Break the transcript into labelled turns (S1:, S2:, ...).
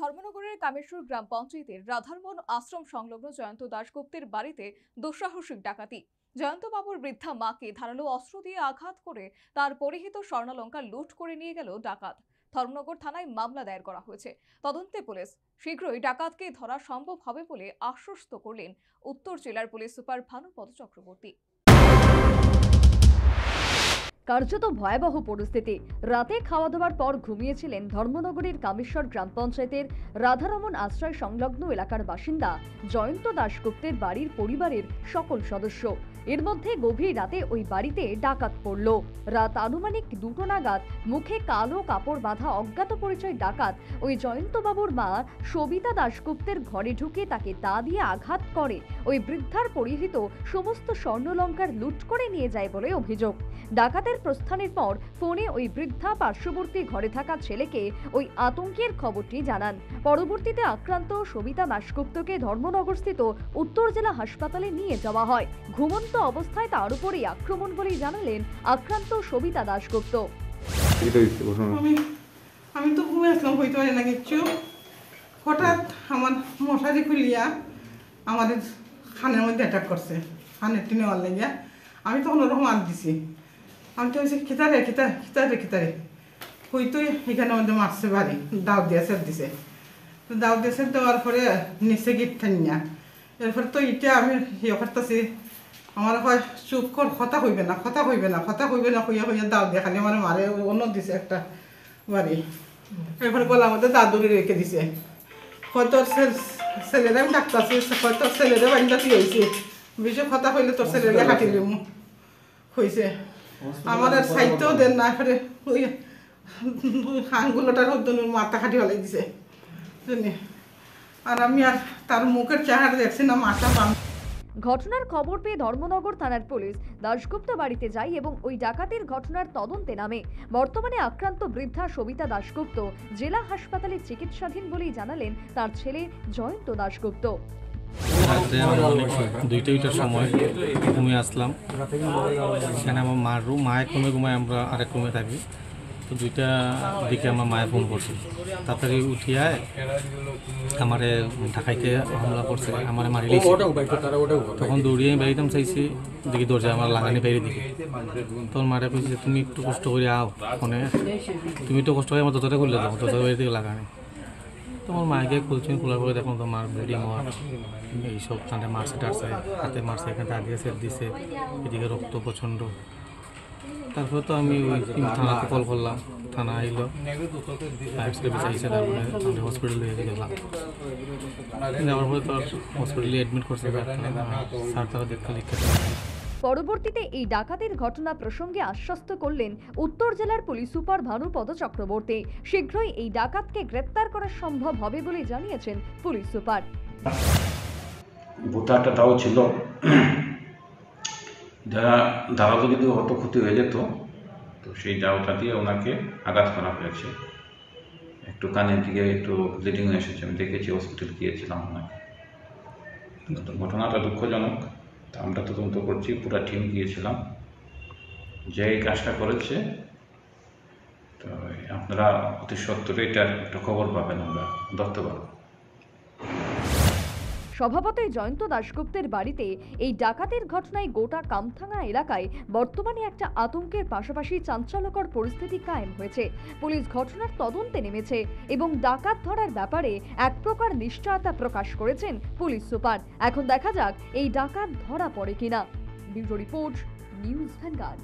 S1: ধর্মনগরের কামেশ্বর গ্রাম পঞ্চায়েতের রাধারমোহন আশ্রম সংলগ্ন জয়ন্ত দাশগুপ্তের বাড়িতে দুঃসাহসিক ডাকাতি। জয়ন্ত বাবুর বৃদ্ধা মাকে ধারালো অস্ত্র দিয়ে আঘাত করে তার পরিহিত স্বর্ণালঙ্কার লুট করে নিয়ে গেল ডাকাত। ধর্মনগর থানায় মামলা দায়ের করা হয়েছে। তদন্তে পুলিশ শীঘ্রই ডাকাতকে ধরা সম্ভব হবে বলে আশ্বস্ত করলেন উত্তর জেলার পুলিশ সুপার ভানুপদ চক্রবর্তী।
S2: কার্যত ভয়াবহ পরিস্থিতি। রাতে খাওয়া দাওয়ার পর ঘুমিয়েছিলেন ধর্মনগরের কামেশ্বর গ্রাম পঞ্চায়েতের রাধারমণ আশ্রয় সংলগ্ন এলাকার বাসিন্দা জয়ন্ত দাশগুপ্তের বাড়ির পরিবারের সকল সদস্য। এর মধ্যে গভীর রাতে ওই বাড়িতে ডাকাত পড়ল। রাত আনুমানিক 2টো নাগাদ মুখে কালো কাপড় বাঁধা অজ্ঞাত পরিচয় ডাকাত ওই জয়ন্তবাবুর মা সবিতা দাশগুপ্তের ঘরে ঢুকে তাকে দা দিয়ে আঘাত করে ওই বৃদ্ধার পরিহিত সমস্ত স্বর্ণলঙ্কার লুট করে নিয়ে যায় বলে অভিযোগ। ডাকাতের প্রস্থানের পর ফোনে ওই বৃদ্ধা পার্শ্ববর্তী ঘরে থাকা ছেলেকে ওই আতঙ্কের খবরটি জানান। পরবর্তীতে আক্রান্ত সবিতা দাশগুপ্তকে ধর্মনগরস্থিত উত্তর জেলা হাসপাতালে নিয়ে যাওয়া হয়। ঘুমন্ত অবস্থায় তার উপরই আক্রমণ বলেই জানালেন আক্রান্ত সবিতা দাশগুপ্ত।
S3: আমি তো ঘুমে আসলাম, হইতে পারি না কিচ্ছু। হঠাৎ আমার মশারি খুলিয়া আমাদের খানের মধ্যে অ্যাটাক করছে, খানের টিনে ওয়ার লাগিয়া। আমি তখন ওরকম আট দিছি। আমি তো হয়েছে খিতারে হইতো এখানে মধ্যে মারছে বাড়ি, দাও দিয়ে সেট দিছে। তো দাও দিয়ে সেট দেওয়ার পরে নিচে গিট ঠানিয়া। এরপরে তো এটা আমি ইয়ে করতেছি, আমার হয় চুপ কর, কথা হইবে না হইয়া দাও দিয়ে খালি আমার মারে অন্য দিছে একটা বাড়ি। এরপরে গলার মধ্যে দাদুরি রেখে দিছে। হয়তো ছেলেরা আমি ডাকতেছি, হয়তো ছেলেরা বাড়িটা হয়েছে, বেশি কথা হইলে তোর ছেলেরা কাটিলে হয়েছে। আমার আর সাইতেও দেন না, এরপরে ওই আঙ্গুলটার মাথা খাটি হলাই দিছে। আর আমি আর তার মুখের চেহারা দেখছি না, মাথা বাম।
S2: ঘটনার খবর পেয়ে ধর্মনগর থানার পুলিশ দাশগুপ্ত বাড়িতে যায় এবং ওই ডাকাতির ঘটনার তদন্তে নামে। বর্তমানে আক্রান্ত বৃদ্ধা সবিতা দাশগুপ্ত জেলা হাসপাতালে চিকিৎসাধীন বলেই জানালেন তার ছেলে জয়ন্ত দাশগুপ্ত।
S4: রাত্রে অনেক 2টার সময় ঘুমিয়ে আসলাম। সেখানে আমার মা এক রুমে ঘুমায়, আমরা আরেক রুমে থাকি। তো 2টার দিকে আমার মায়ে ফোন করছে, তাড়াতাড়ি উঠিয়ে আমারে ঢাকাইতে হামলা করছে, আমার মারি লিখছে। তখন দৌড়িয়ে বেরিতাম চাইছি, দেখি দরজা আমার লাগানি বাইরে দিকে। তখন মারে কইছে তুমি একটু কষ্ট করে আও ফোনে, তুমি একটু কষ্ট করে আমার দরজাটা খুলে দাও, দরজা বাইরে দিকে লাগানি। তোমার মাকে খুলছেন, খোলার পরে দেখুন তো মার ব্লিডিং হওয়ার এইসব কানে মারছে টারছে, হাতে মারছে, এখানে দাঁড়িয়ে সেট দিছে, এদিকে রক্ত প্রচণ্ড। তারপরে তো আমি ওই থানাতে কল করলাম, থানা আইলো, ফায়ার সার্ভিস আইসে, তারপরে আমি হসপিটালে গেলাম। যাওয়ার পরে তো হসপিটালে অ্যাডমিট করছে স্যার, তারা দেখতে লিখতে।
S2: পরবর্তীতে এই ডাকাতির ঘটনা প্রসঙ্গে আশ্বস্ত করলেন উত্তর জেলার পুলিশ সুপার ভানুপদ চক্রবর্তী। শীঘ্রই এই ডাকাতকে গ্রেপ্তার করা সম্ভব হবে বলে জানিয়েছেন পুলিশ সুপার।
S5: ভোটারটা তাও ছিল, ধারা যদি অত ক্ষতি হয়ে যেত, তো সেই দাওটা দিয়ে ওনাকে আঘাত করা হয়েছে। একটু কানের দিকে একটু ব্লিডিং এসেছে, আমি দেখেছি, হসপিটাল গিয়েছিলাম ওনাকে। ঘটনাটা দুঃখজনক, আমরা তদন্ত করছি, পুরো টিম গিয়েছিলাম। যে এই কাজটা করেছে, তো আপনারা অতি সত্তর এটার একটা খবর পাবেন, আমরা ধরতে পারবো।
S2: স্বভাবতই জয়ন্ত দাশগুপ্তের বাড়িতে এই ডাকাতির ঘটনায় গোটা কামথাঙ্গা এলাকায় বর্তমানে একটা আতঙ্কের পাশাপাশি চাঞ্চল্যকর পরিস্থিতি কায়েম হয়েছে। পুলিশ ঘটনার তদন্তে নেমেছে এবং ডাকাত ধরার ব্যাপারে এক প্রকার নিশ্চয়তা প্রকাশ করেছেন পুলিশ সুপার। এখন দেখা যাক এই ডাকাত ধরা পড়ে কিনা। Bureau report, news vanguard.